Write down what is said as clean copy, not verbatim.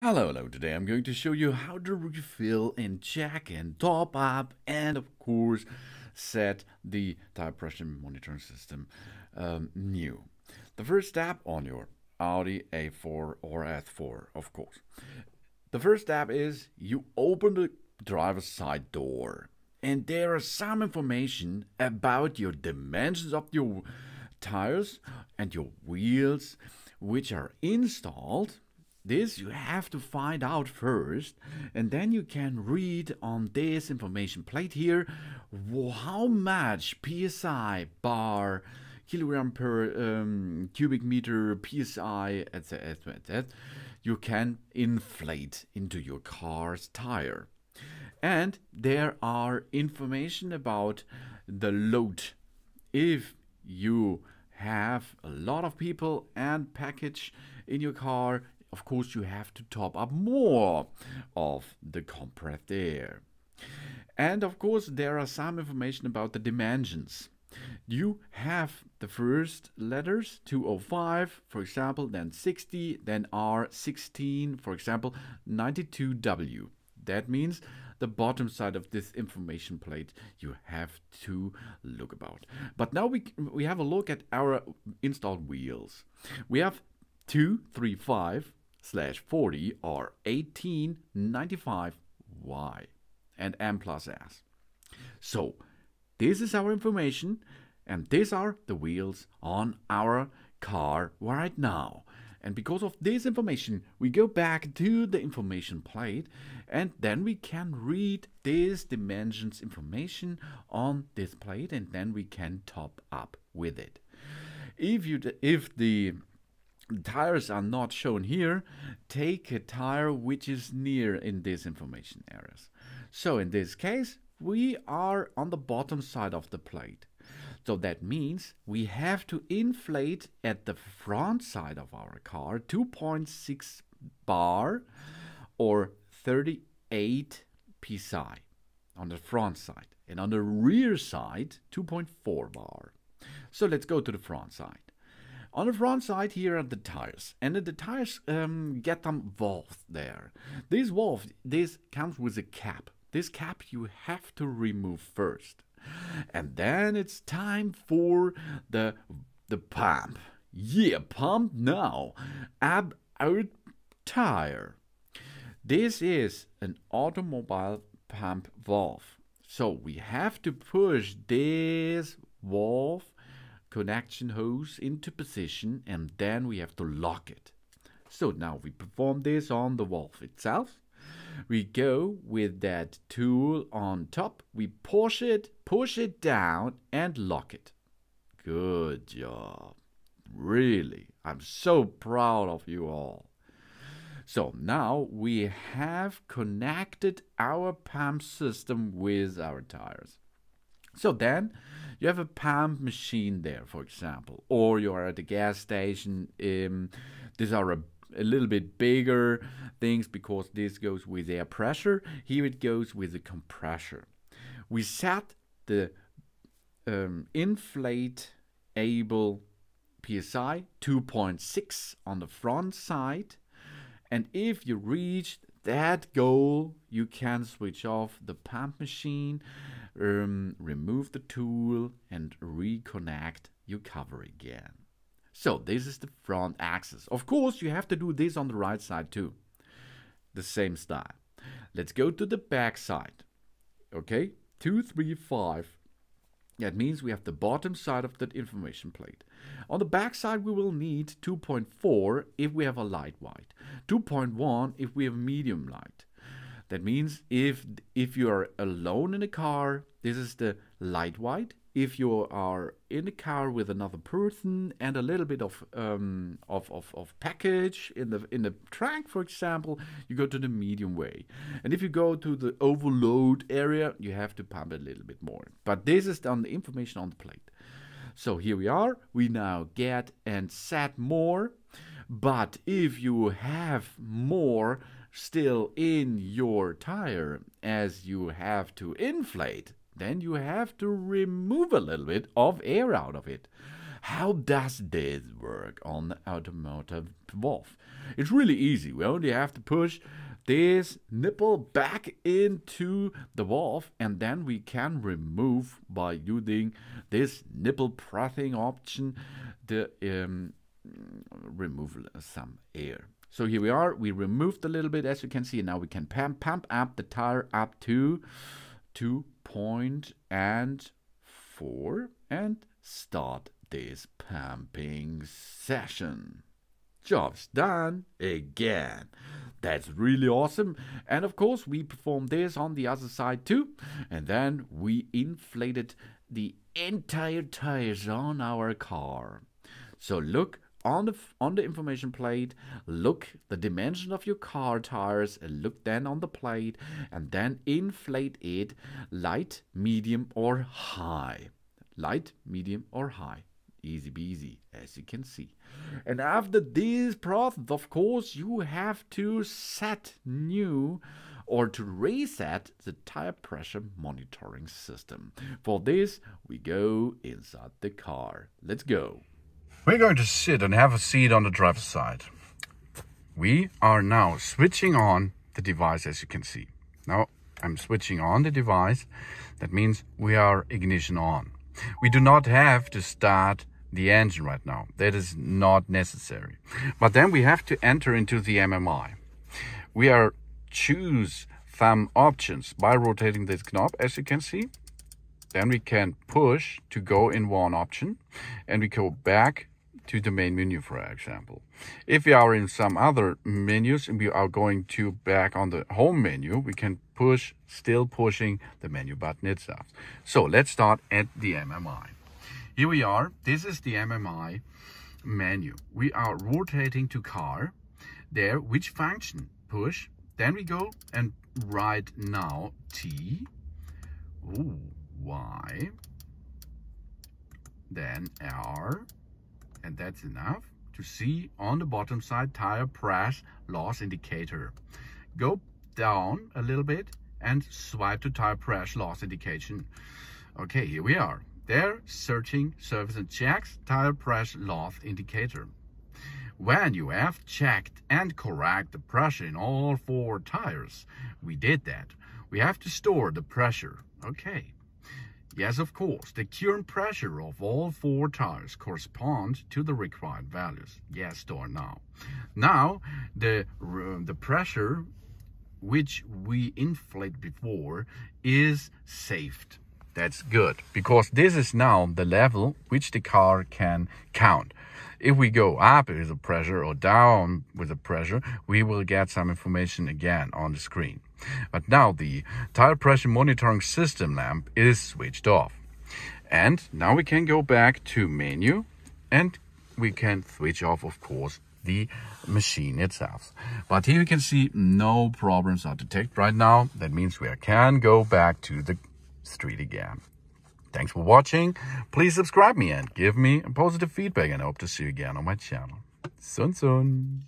Hello, today I'm going to show you how to refill and check and top up and of course set the tire pressure monitoring system new. The first step on your Audi A4 or S4, of course. The first step is you open the driver's side door and there is some information about your dimensions of your tires and your wheels which are installed. This you have to find out first, and then you can read on this information plate here how much psi bar, kilogram per cubic meter, psi, etc. You can inflate into your car's tire. And there are information about the load. If you have a lot of people and package in your car, of course, you have to top up more of the compressed air. And of course, there are some information about the dimensions. You have the first letters, 205, for example, then 60, then R16, for example, 92W. That means the bottom side of this information plate you have to look about. But now we have a look at our installed wheels. We have 235/40 or 1895Y and M plus S. So this is our information and these are the wheels on our car right now. And because of this information, we go back to the information plate and then we can read this dimensions information on this plate and then we can top up with it. If the tires are not shown here, take a tire which is near in these information areas. So in this case, we are on the bottom side of the plate. So that means we have to inflate at the front side of our car 2.6 bar or 38 psi on the front side. And on the rear side, 2.4 bar. So let's go to the front side. On the front side, here are the tires, and the tires get some valves there. This valve, this comes with a cap. This cap you have to remove first, and then it's time for the pump. Yeah, pump now. Ab our tire. This is an automobile pump valve, so we have to push this valve connection hose into position and then we have to lock it. So now we perform this on the valve itself. We go with that tool on top, we push it down and lock it. Good job. Really, I'm so proud of you all. So now we have connected our pump system with our tires. So then you have a pump machine there, for example, or you are at a gas station. These are a little bit bigger things because this goes with air pressure. Here it goes with the compressor. We set the inflatable PSI 2.6 on the front side. And if you reach that goal, you can switch off the pump machine, remove the tool and reconnect your cover again. So this is the front axis. Of course, you have to do this on the right side too. The same style. Let's go to the back side. Okay, 235. That means we have the bottom side of that information plate. On the back side, we will need 2.4 if we have a light white, 2.1 if we have medium light. That means if you are alone in a car, this is the light white. If you are in a car with another person and a little bit of package in the trunk, for example, you go to the medium way. And if you go to the overload area, you have to pump a little bit more. But this is on the information on the plate. So here we are. We now get and set more. But if you have more still in your tire as you have to inflate, then you have to remove a little bit of air out of it. how does this work on the automotive valve? It's really easy. We only have to push this nipple back into the valve, and then we can remove, by using this nipple pressing option, the remove some air. So here we are. We removed a little bit, as you can see. Now we can pump up the tire up to 2.4 and start this pumping session. Job's done again. That's really awesome. And of course, we performed this on the other side too. And then we inflated the entire tires on our car. So look on the information plate, look the dimension of your car tires, and look then on the plate, and then inflate it light, medium, or high. Light, medium, or high. Easy peasy, as you can see. And after this process, of course, you have to set new or to reset the tire pressure monitoring system. For this, we go inside the car. Let's go. We're going to sit and have a seat on the driver's side. We are now switching on the device, as you can see. Now I'm switching on the device. That means we are ignition on. We do not have to start the engine right now. That is not necessary. But then we have to enter into the MMI. We are choose some options by rotating this knob, as you can see. Then we can push to go in one option, and we go back to the main menu, for example. If we are in some other menus and we are going to back on the home menu, we can push, still pushing the menu button itself. So let's start at the MMI. Here we are. This is the MMI menu. We are rotating to car. There, which function? Push. Then we go and write now T, Y, then R, and that's enough to see on the bottom side tire pressure loss indicator. Go down a little bit and swipe to tire pressure loss indication. Okay, here we are. There, searching service and checks tire pressure loss indicator. When you have checked and correct the pressure in all 4 tires, we did that. We have to store the pressure. Okay. Yes, of course, the current pressure of all 4 tires corresponds to the required values. Yes, store now. Now, the pressure which we inflated before is saved. That's good, because this is now the level which the car can count. If we go up with the pressure or down with the pressure, we will get some information again on the screen. But now the tire pressure monitoring system lamp is switched off. And now we can go back to menu, and we can switch off, of course, the machine itself. But here you can see no problems are detected right now. That means we can go back to the street again. Thanks for watching. Please subscribe me and give me a positive feedback, and I hope to see you again on my channel. Sun sun.